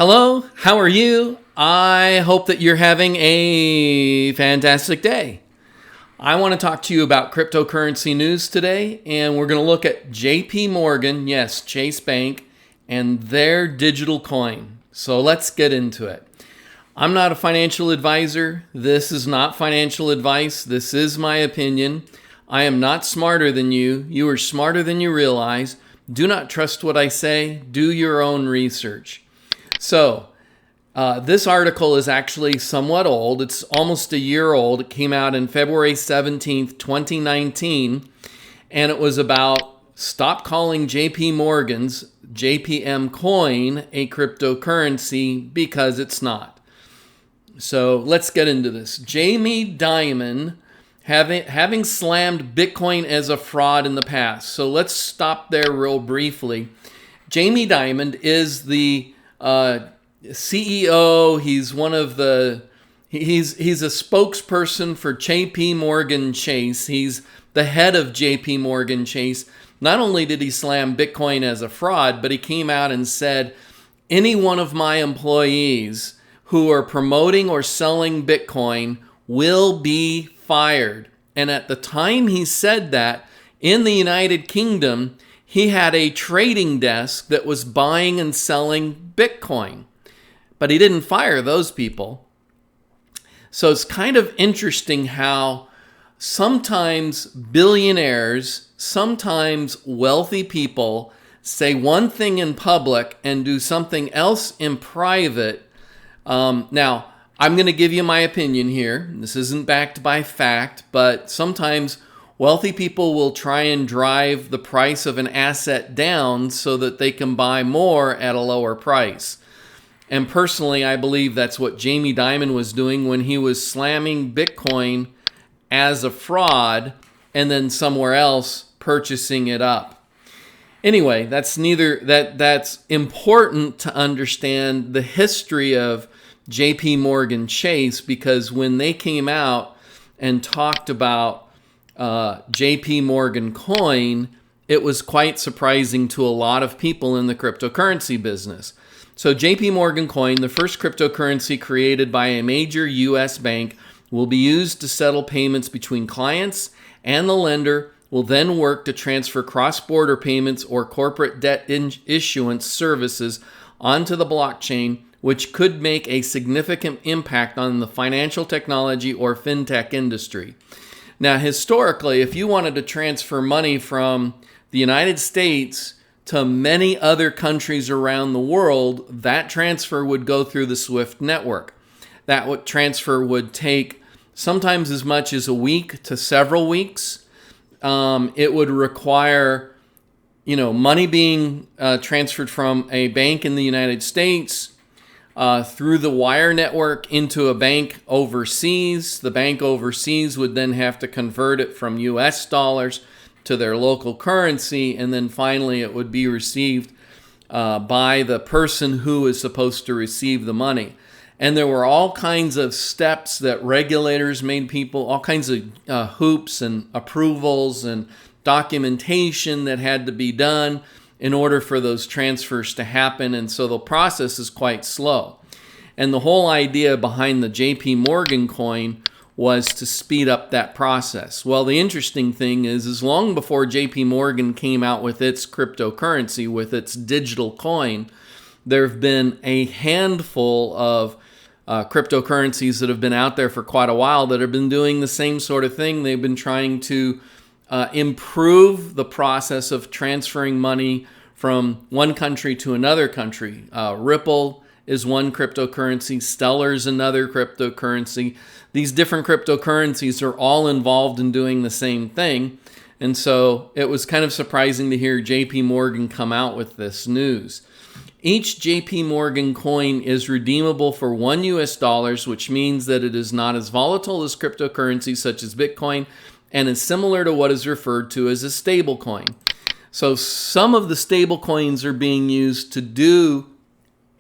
Hello, how are you? I hope that you're having a fantastic day. I want to talk to you about cryptocurrency news today, and we're going to look at JPMorgan, yes, Chase Bank, and their digital coin. So let's get into it. I'm not a financial advisor. This is not financial advice. This is my opinion. I am not smarter than you. You are smarter than you realize. Do not trust what I say. Do your own research. So, this article is actually somewhat old. It's almost a year old. It came out in February 17th, 2019, and it was about stop calling JP Morgan's JPM coin a cryptocurrency because it's not. So, let's get into this. Jamie Dimon having slammed Bitcoin as a fraud in the past. So, let's stop there real briefly. Jamie Dimon is the CEO. He's one of the he's a spokesperson for JPMorgan Chase. He's the head of JPMorgan Chase. Not only did he slam Bitcoin as a fraud, but he came out and said, any one of my employees who are promoting or selling Bitcoin will be fired. And at the time he said that, in the United Kingdom, he had a trading desk that was buying and selling Bitcoin, but he didn't fire those people. So it's kind of interesting how sometimes billionaires, sometimes wealthy people say one thing in public and do something else in private. Now, I'm going to give you my opinion here. This isn't backed by fact, but sometimes wealthy people will try and drive the price of an asset down so that they can buy more at a lower price. And personally, I believe that's what Jamie Dimon was doing when he was slamming Bitcoin as a fraud and then somewhere else purchasing it up. Anyway, that's important to understand the history of JPMorgan Chase, because when they came out and talked about JPMorgan coin, it was quite surprising to a lot of people in the cryptocurrency business. So JPMorgan coin, the first cryptocurrency created by a major U.S. bank, will be used to settle payments between clients, and the lender will then work to transfer cross-border payments or corporate debt issuance services onto the blockchain, which could make a significant impact on the financial technology or fintech industry. Now, historically, if you wanted to transfer money from the United States to many other countries around the world, that transfer would go through the SWIFT network. That transfer would take sometimes as much as a week to several weeks. It would require, money being transferred from a bank in the United States through the wire network into a bank overseas. The bank overseas would then have to convert it from US dollars to their local currency, and then finally it would be received by the person who is supposed to receive the money. And there were all kinds of steps that regulators made people, all kinds of hoops and approvals and documentation that had to be done in order for those transfers to happen. And so the process is quite slow. And the whole idea behind the JPMorgan coin was to speed up that process. Well, the interesting thing is long before JPMorgan came out with its cryptocurrency, with its digital coin, there have been a handful of cryptocurrencies that have been out there for quite a while that have been doing the same sort of thing. They've been trying to improve the process of transferring money from one country to another country. Ripple is one cryptocurrency. Stellar is another cryptocurrency. These different cryptocurrencies are all involved in doing the same thing. And so it was kind of surprising to hear JPMorgan come out with this news. Each JPMorgan coin is redeemable for $1, which means that it is not as volatile as cryptocurrencies such as Bitcoin and is similar to what is referred to as a stable coin. So some of the stable coins are being used to do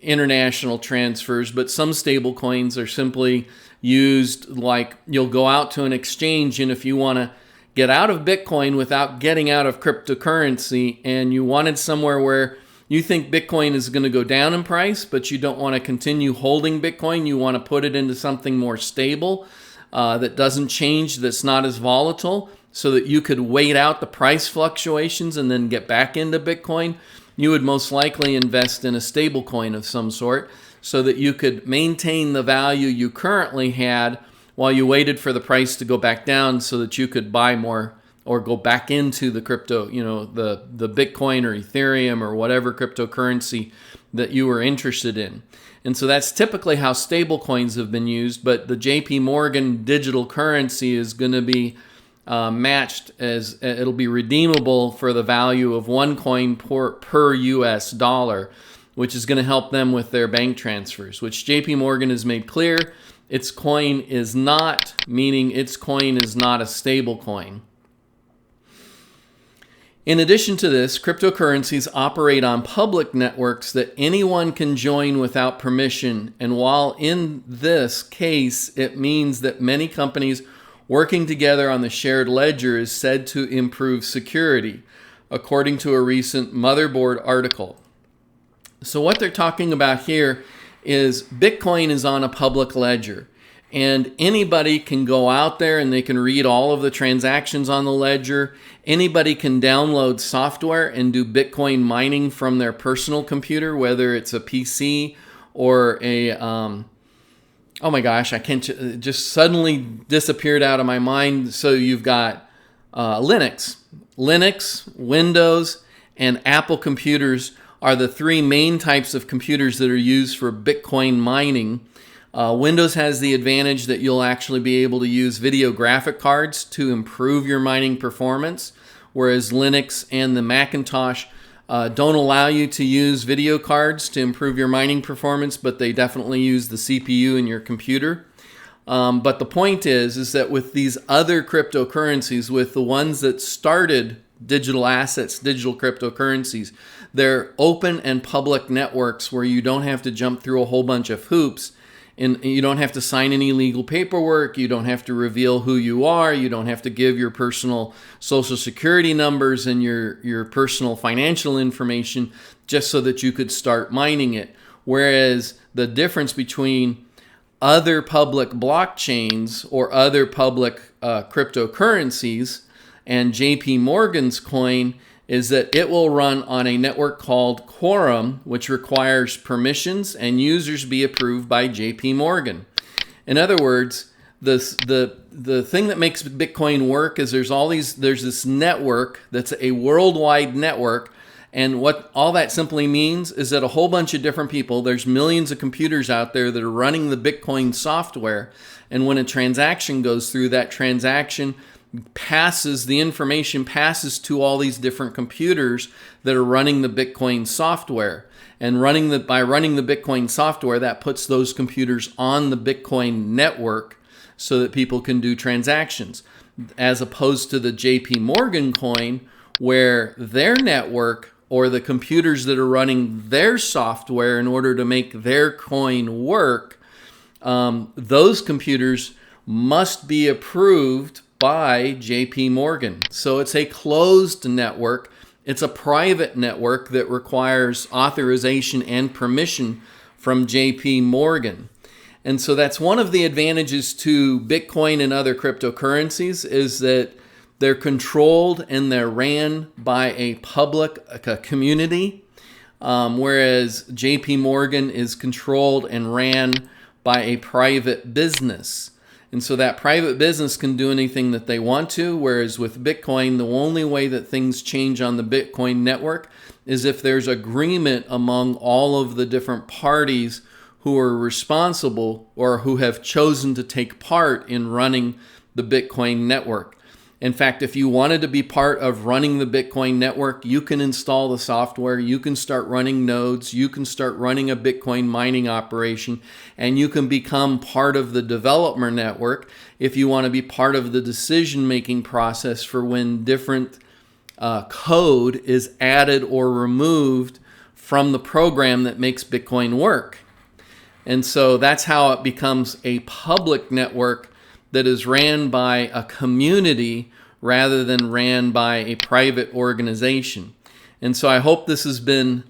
international transfers, but some stable coins are simply used like you'll go out to an exchange, and if you want to get out of Bitcoin without getting out of cryptocurrency and you wanted somewhere where You think Bitcoin is going to go down in price, but you don't want to continue holding Bitcoin. You want to put it into something more stable that doesn't change, that's not as volatile, so that you could wait out the price fluctuations and then get back into Bitcoin. You would most likely invest in a stable coin of some sort so that you could maintain the value you currently had while you waited for the price to go back down so that you could buy more or go back into the crypto, the Bitcoin or Ethereum or whatever cryptocurrency that you were interested in. And so that's typically how stable coins have been used, but the JPMorgan digital currency is going to be matched as it'll be redeemable for the value of one coin per US dollar, which is going to help them with their bank transfers, which JPMorgan has made clear its coin is not, meaning its coin is not a stable coin. In addition to this, cryptocurrencies operate on public networks that anyone can join without permission. And while in this case, it means that many companies working together on the shared ledger is said to improve security, according to a recent Motherboard article. So what they're talking about here is Bitcoin is on a public ledger. And anybody can go out there and they can read all of the transactions on the ledger. Anybody can download software and do Bitcoin mining from their personal computer, whether it's a PC or a, oh my gosh, I can't, just suddenly disappeared out of my mind. So you've got Linux, Windows, and Apple computers are the three main types of computers that are used for Bitcoin mining. Windows has the advantage that you'll actually be able to use video graphic cards to improve your mining performance, whereas Linux and the Macintosh don't allow you to use video cards to improve your mining performance, but they definitely use the CPU in your computer. But the point is that with these other cryptocurrencies, with the ones that started digital assets, digital cryptocurrencies, they're open and public networks where you don't have to jump through a whole bunch of hoops. And you don't have to sign any legal paperwork. You don't have to reveal who you are. You don't have to give your personal social security numbers and your personal financial information just so that you could start mining it. Whereas the difference between other public blockchains or other public cryptocurrencies and JPMorgan's coin is that it will run on a network called Quorum, which requires permissions and users be approved by JPMorgan. In other words, the thing that makes Bitcoin work is there's this network that's a worldwide network, and what all that simply means is that a whole bunch of different people, there's millions of computers out there that are running the Bitcoin software, and when a transaction goes through, that transaction the information passes to all these different computers that are running the Bitcoin software. And by running the Bitcoin software, that puts those computers on the Bitcoin network so that people can do transactions. As opposed to the JPMorgan coin, where their network or the computers that are running their software in order to make their coin work, those computers must be approved by JPMorgan. So it's a closed network. It's a private network that requires authorization and permission from JPMorgan. And so that's one of the advantages to Bitcoin and other cryptocurrencies is that they're controlled and they're ran by a community, whereas JPMorgan is controlled and ran by a private business. And so that private business can do anything that they want to, whereas with Bitcoin, the only way that things change on the Bitcoin network is if there's agreement among all of the different parties who are responsible or who have chosen to take part in running the Bitcoin network. In fact, if you wanted to be part of running the Bitcoin network, you can install the software, you can start running nodes, you can start running a Bitcoin mining operation, and you can become part of the developer network if you want to be part of the decision-making process for when different code is added or removed from the program that makes Bitcoin work. And so that's how it becomes a public network that is ran by a community rather than ran by a private organization. And so I hope this has been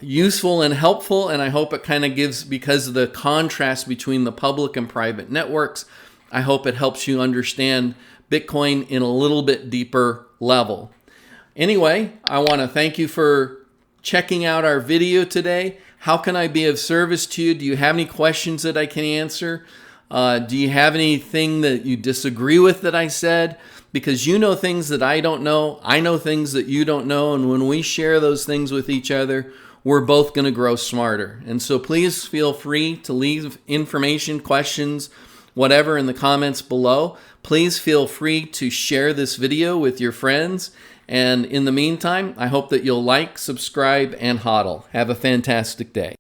useful and helpful, and I hope it kind of gives, because of the contrast between the public and private networks, I hope it helps you understand Bitcoin in a little bit deeper level. Anyway, I want to thank you for checking out our video today. How can I be of service to you? Do you have any questions that I can answer? Do you have anything that you disagree with that I said? Because you know things that I don't know. I know things that you don't know. And when we share those things with each other, we're both going to grow smarter. And so please feel free to leave information, questions, whatever in the comments below. Please feel free to share this video with your friends. And in the meantime, I hope that you'll like, subscribe, and hodl. Have a fantastic day.